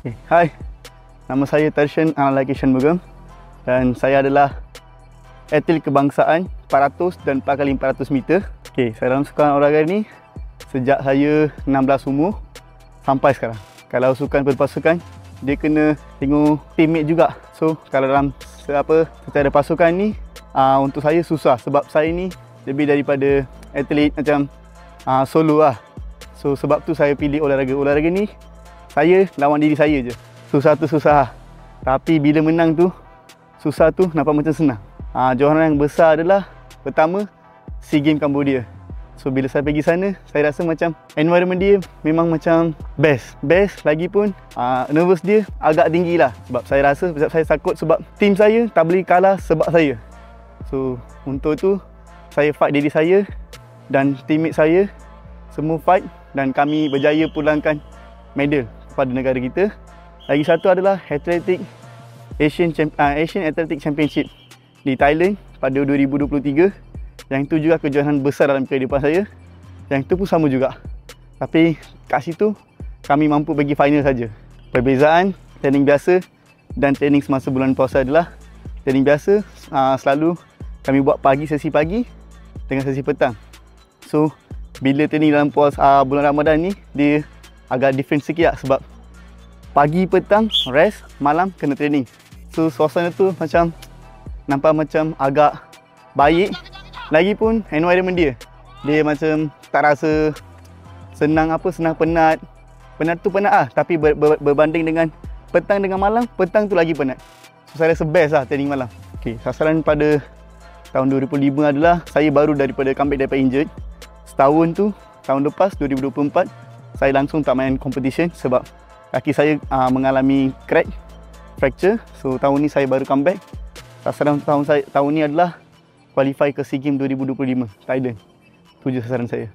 Okay. Hai, nama saya Tarshan Analaki Shanmugam dan saya adalah atlet kebangsaan 400 dan 4x400 meter. Okay, saya dalam sukan olahraga ni sejak saya 16 umur sampai sekarang. Kalau sukan berpasukan, dia kena tengok teammate juga. So, kalau dalam secara pasukan ni, untuk saya susah sebab saya ni lebih daripada atlet macam solo lah. So, sebab tu saya pilih olahraga. Olahraga ni, saya lawan diri saya je. Susah tu susah. Tapi bila menang tu, susah tu nampak macam senang. Johanan yang besar adalah pertama, SEA Games Cambodia. So bila saya pergi sana, saya rasa macam environment dia memang macam best. Best lagi pun nervous dia agak tinggi lah. Sebab saya rasa saya takut sebab team saya tak boleh kalah sebab saya. So untuk tu, saya fight diri saya dan teammate saya semua fight dan kami berjaya pulangkan medal kepada negara kita. Lagi satu adalah Asian Athletic Championship di Thailand pada 2023. Yang itu juga kejohanan besar dalam kehidupan saya. Yang itu pun sama juga. Tapi kat situ kami mampu pergi final saja. Perbezaan training biasa dan training semasa bulan puasa adalah training biasa selalu kami buat sesi pagi dengan sesi petang. So bila training dalam bulan Ramadan ni, dia agak different sikit lah sebab pagi petang rest, malam kena training. So suasana tu macam nampak macam agak baik. Lagipun environment dia macam tak rasa senang penat. Penat tu penat lah, tapi berbanding dengan petang dengan malam, petang tu lagi penat. So saya rasa best lah training malam. Okay, sasaran pada tahun 2005 adalah saya baru comeback daripada injured. Setahun tu, tahun lepas 2024, saya langsung tak main competition sebab kaki saya mengalami crack, fracture. So tahun ni saya baru comeback. Sasaran tahun ni adalah qualify ke SEA Games 2025 Thailand. Itu je sasaran saya.